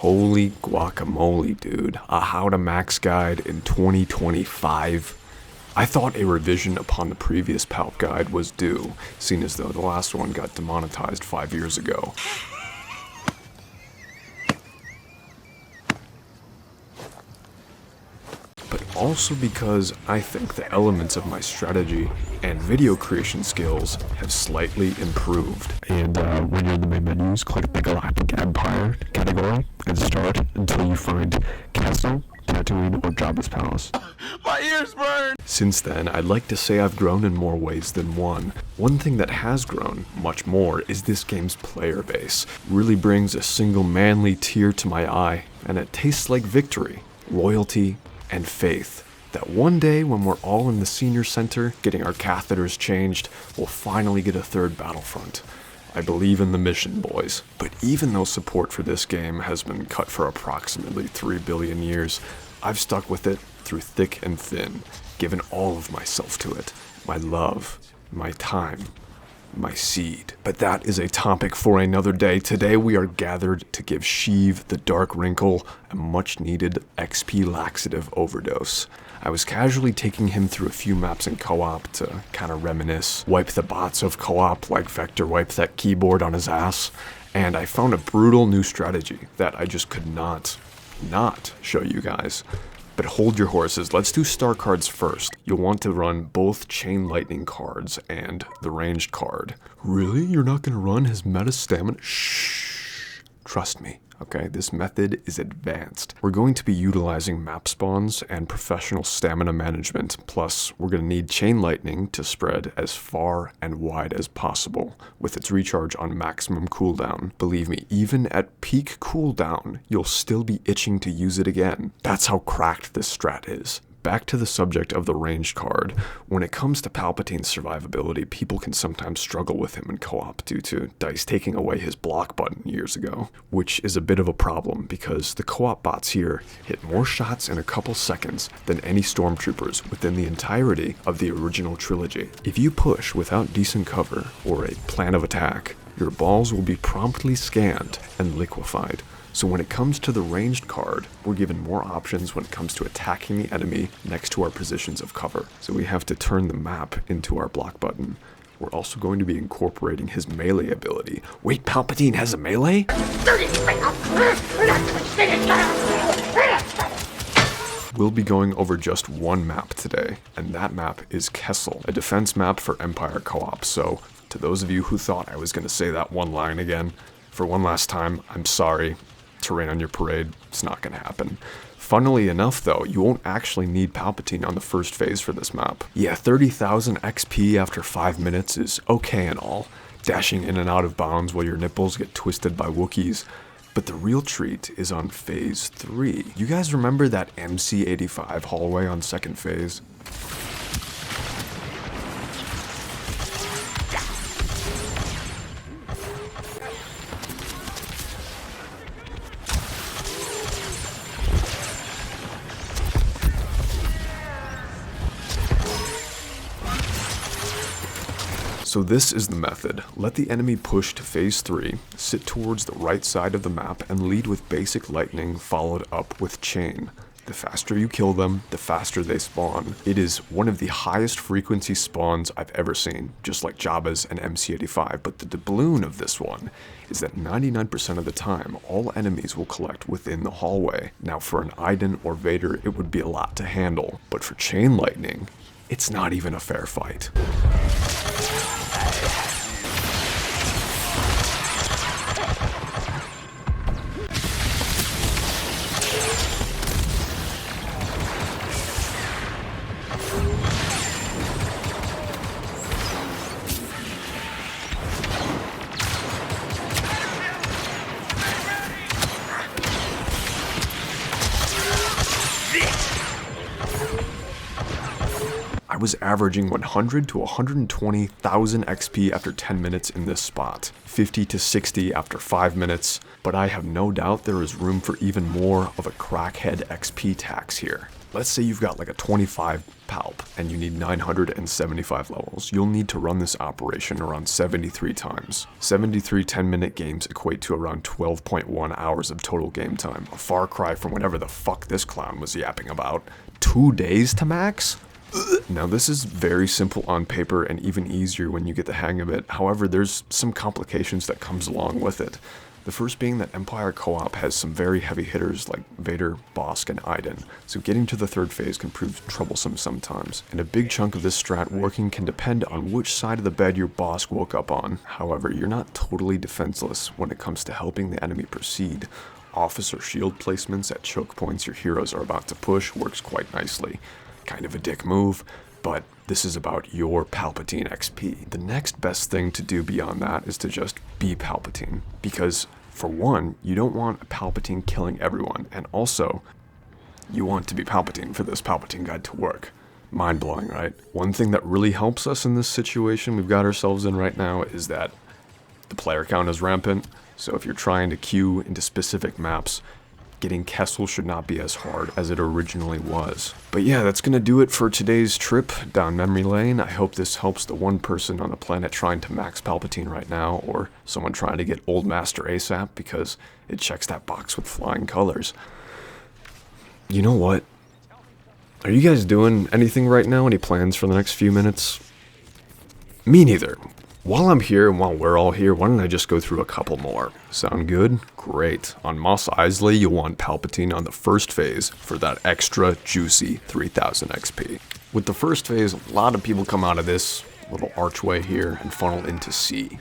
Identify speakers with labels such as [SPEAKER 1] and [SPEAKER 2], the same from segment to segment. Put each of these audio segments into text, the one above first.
[SPEAKER 1] Holy guacamole, dude. A how to max guide in 2025. I thought a revision upon the previous Palp guide was due, seeing as though the last one got demonetized 5 years ago. But also because I think the elements of my strategy and video creation skills have slightly improved.
[SPEAKER 2] And when you're in the main menus, click the Galactic Empire category and start until you find Kessel, Tatooine, or Jabba's Palace.
[SPEAKER 3] My ears burn!
[SPEAKER 1] Since then, I'd like to say I've grown in more ways than one. One thing that has grown much more is this game's player base. Really brings a single manly tear to my eye, and it tastes like victory, loyalty, and faith. That one day when we're all in the senior center getting our catheters changed, we'll finally get a third Battlefront. I believe in the mission, boys. But even though support for this game has been cut for approximately 3 billion years, I've stuck with it through thick and thin, given all of myself to it. My love, my time, my seed. But that is a topic for another day. Today we are gathered to give Sheev the Dark Wrinkle a much needed XP laxative overdose. I was casually taking him through a few maps in co-op to kind of reminisce, wipe the bots of co-op like Vector wiped that keyboard on his ass, and I found a brutal new strategy that I just could not show you guys. But hold your horses, let's do star cards first. You'll want to run both Chain Lightning cards and the ranged card. Really? You're not gonna run his meta stamina? Shh. Trust me, okay? This method is advanced. We're going to be utilizing map spawns and professional stamina management, plus we're gonna need Chain Lightning to spread as far and wide as possible with its recharge on maximum cooldown. Believe me, even at peak cooldown, you'll still be itching to use it again. That's how cracked this strat is. Back to the subject of the ranged card. When it comes to Palpatine's survivability, people can sometimes struggle with him in co-op due to DICE taking away his block button years ago, which is a bit of a problem because the co-op bots here hit more shots in a couple seconds than any stormtroopers within the entirety of the original trilogy. If you push without decent cover or a plan of attack, your balls will be promptly scanned and liquefied. So when it comes to the ranged card, we're given more options when it comes to attacking the enemy next to our positions of cover. So we have to turn the map into our block button. We're also going to be incorporating his melee ability. Wait, Palpatine has a melee? We'll be going over just one map today, and that map is Kessel, a defense map for Empire co-op. So to those of you who thought I was going to say that one line again, for one last time, I'm sorry. To rain on your parade, it's not going to happen. Funnily enough though, you won't actually need Palpatine on the first phase for this map. Yeah, 30,000 XP after 5 minutes is okay and all, dashing in and out of bounds while your nipples get twisted by Wookiees, but the real treat is on phase 3. You guys remember that MC85 hallway on second phase? So this is the method. Let the enemy push to phase 3, sit towards the right side of the map, and lead with basic lightning followed up with chain. The faster you kill them, the faster they spawn. It is one of the highest frequency spawns I've ever seen, just like Jabba's and MC85, but the doubloon of this one is that 99% of the time, all enemies will collect within the hallway. Now for an Iden or Vader, it would be a lot to handle, but for Chain Lightning, it's not even a fair fight. I was averaging 100 to 120,000 XP after 10 minutes in this spot, 50 to 60 after 5 minutes, but I have no doubt there is room for even more of a crackhead XP tax here. Let's say you've got like a 25 palp and you need 975 levels. You'll need to run this operation around 73 times. 73 10-minute games equate to around 12.1 hours of total game time. A far cry from whatever the fuck this clown was yapping about. 2 days to max? Now this is very simple on paper and even easier when you get the hang of it. However, there's some complications that comes along with it. The first being that Empire Co-op has some very heavy hitters like Vader, Bosk, and Iden, so getting to the third phase can prove troublesome sometimes. And a big chunk of this strat working can depend on which side of the bed your Bosk woke up on. However, you're not totally defenseless when it comes to helping the enemy proceed. Officer shield placements at choke points your heroes are about to push works quite nicely. Kind of a dick move, but this is about your Palpatine XP. The next best thing to do beyond that is to just be Palpatine, because for one, you don't want a Palpatine killing everyone, and also, you want to be Palpatine for this Palpatine guide to work. Mind-blowing, right? One thing that really helps us in this situation we've got ourselves in right now is that the player count is rampant, so if you're trying to queue into specific maps, getting Kessel should not be as hard as it originally was. But yeah, that's gonna do it for today's trip down memory lane. I hope this helps the one person on the planet trying to max Palpatine right now, or someone trying to get Old Master ASAP, because it checks that box with flying colors. You know what? Are you guys doing anything right now? Any plans for the next few minutes? Me neither. While I'm here and while we're all here, why don't I just go through a couple more? Sound good? Great. On Mos Eisley, you'll want Palpatine on the first phase for that extra juicy 3000 XP. With the first phase, a lot of people come out of this little archway here and funnel into C.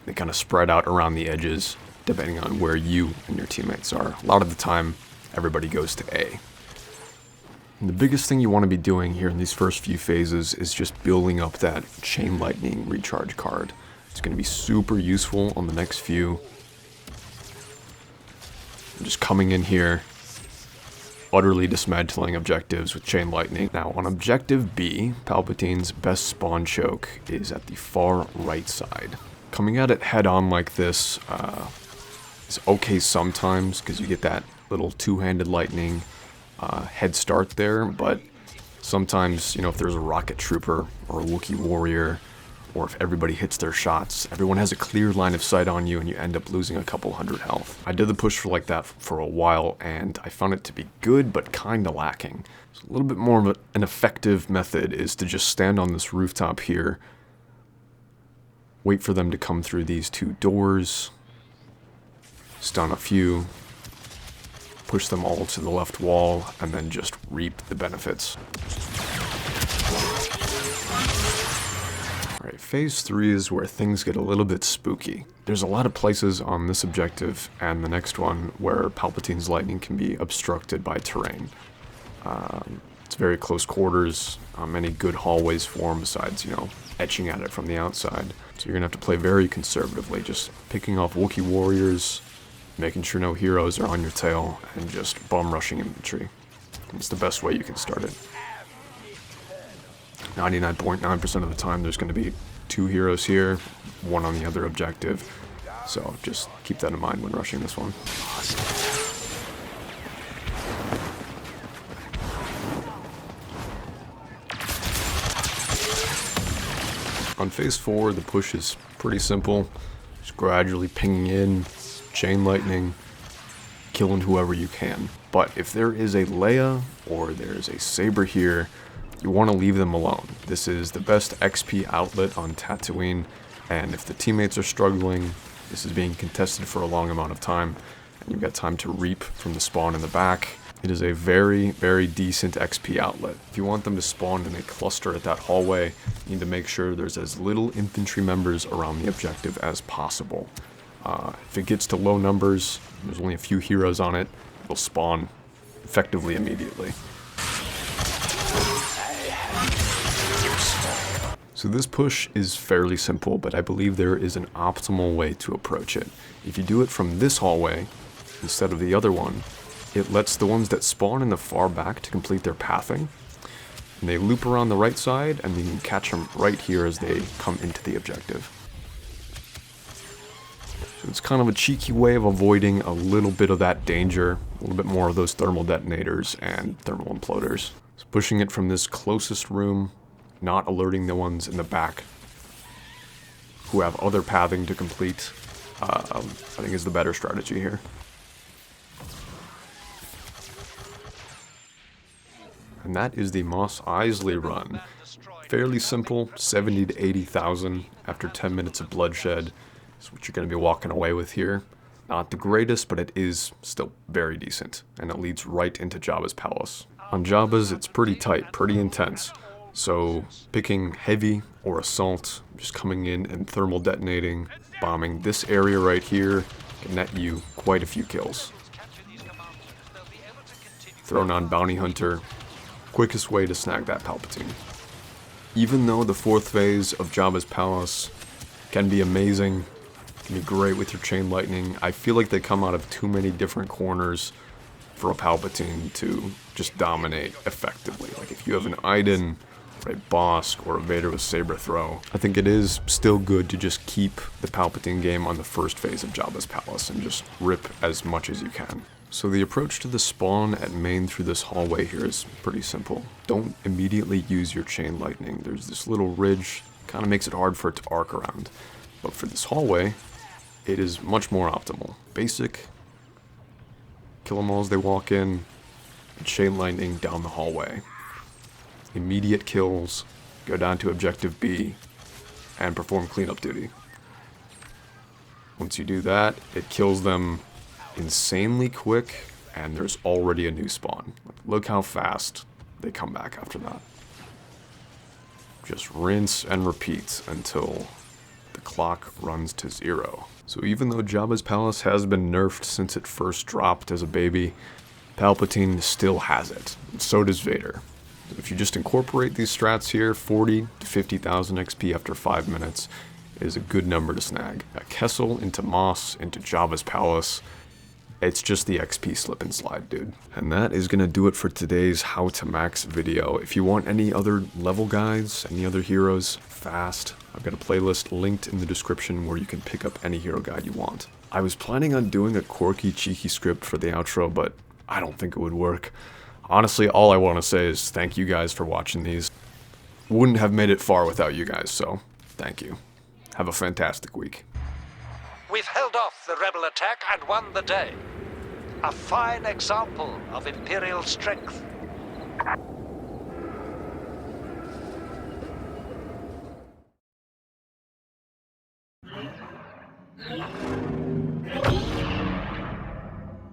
[SPEAKER 1] They kind of spread out around the edges, depending on where you and your teammates are. A lot of the time, everybody goes to A. And the biggest thing you want to be doing here in these first few phases is just building up that chain lightning recharge card. It's going to be super useful on the next few. I'm just coming in here, utterly dismantling objectives with chain lightning. Now on objective B, Palpatine's best spawn choke is at the far right side. Coming at it head on like this is okay sometimes because you get that little two-handed lightning head start there, but sometimes, you know, if there's a rocket trooper or a Wookiee warrior, or if everybody hits their shots, everyone has a clear line of sight on you and you end up losing a couple hundred health. I did the push for like that for a while and I found it to be good but kinda lacking. So a little bit more of an effective method is to just stand on this rooftop here, wait for them to come through these two doors, stun a few, push them all to the left wall, and then just reap the benefits. Alright, phase 3 is where things get a little bit spooky. There's a lot of places on this objective and the next one where Palpatine's lightning can be obstructed by terrain. It's very close quarters, many good hallways form besides, you know, etching at it from the outside. So you're gonna have to play very conservatively, just picking off Wookiee warriors, making sure no heroes are on your tail, and just bomb rushing infantry. It's the best way you can start it. 99.9% of the time there's going to be 2 heroes here, 1 on the other objective, so just keep that in mind when rushing this one. On phase 4, the push is pretty simple, just gradually pinging in, chain lightning, killing whoever you can. But if there is a Leia or there's a Saber here, you want to leave them alone. This is the best XP outlet on Tatooine, and if the teammates are struggling, this is being contested for a long amount of time, and you've got time to reap from the spawn in the back. It is a very, very decent XP outlet. If you want them to spawn in a cluster at that hallway, you need to make sure there's as little infantry members around the objective as possible. If it gets to low numbers, there's only a few heroes on it, it'll spawn effectively immediately. So this push is fairly simple, but I believe there is an optimal way to approach it. If you do it from this hallway instead of the other one, it lets the ones that spawn in the far back to complete their pathing. And they loop around the right side, and you can catch them right here as they come into the objective. So it's kind of a cheeky way of avoiding a little bit of that danger, a little bit more of those thermal detonators and thermal imploders. So pushing it from this closest room, not alerting the ones in the back who have other pathing to complete, I think is the better strategy here. And that is the Mos Eisley run. Fairly simple, 70 to 80,000 after 10 minutes of bloodshed. Is what you're going to be walking away with here. Not the greatest, but it is still very decent, and it leads right into Jabba's palace. On Jabba's, it's pretty tight, pretty intense. So picking heavy or assault, just coming in and thermal detonating, bombing this area right here can net you quite a few kills. Thrown on Bounty Hunter, quickest way to snag that Palpatine. Even though the fourth phase of Jabba's palace can be amazing, can be great with your chain lightning, I feel like they come out of too many different corners for a Palpatine to just dominate effectively. Like if you have an Iden, or a Bosk, or a Vader with Saber Throw, I think it is still good to just keep the Palpatine game on the first phase of Jabba's palace and just rip as much as you can. So the approach to the spawn at main through this hallway here is pretty simple. Don't immediately use your chain lightning. There's this little ridge, kind of makes it hard for it to arc around. But for this hallway, it is much more optimal. Basic, kill them all as they walk in, and chain lightning down the hallway. Immediate kills, go down to objective B, and perform cleanup duty. Once you do that, it kills them insanely quick, and there's already a new spawn. Look how fast they come back after that. Just rinse and repeat until the clock runs to 0. So even though Jabba's palace has been nerfed since it first dropped as a baby, Palpatine still has it, and so does Vader. If you just incorporate these strats here, 40 to 50,000 XP after 5 minutes is a good number to snag. Kessel into Mos, into Jabba's palace, it's just the XP slip and slide, dude. And that is going to do it for today's How to Max video. If you want any other level guides, any other heroes, fast, I've got a playlist linked in the description where you can pick up any hero guide you want. I was planning on doing a quirky, cheeky script for the outro, but I don't think it would work. Honestly, all I want to say is thank you guys for watching these. Wouldn't have made it far without you guys, so thank you. Have a fantastic week.
[SPEAKER 4] We've held off the rebel attack and won the day. A fine example of Imperial strength.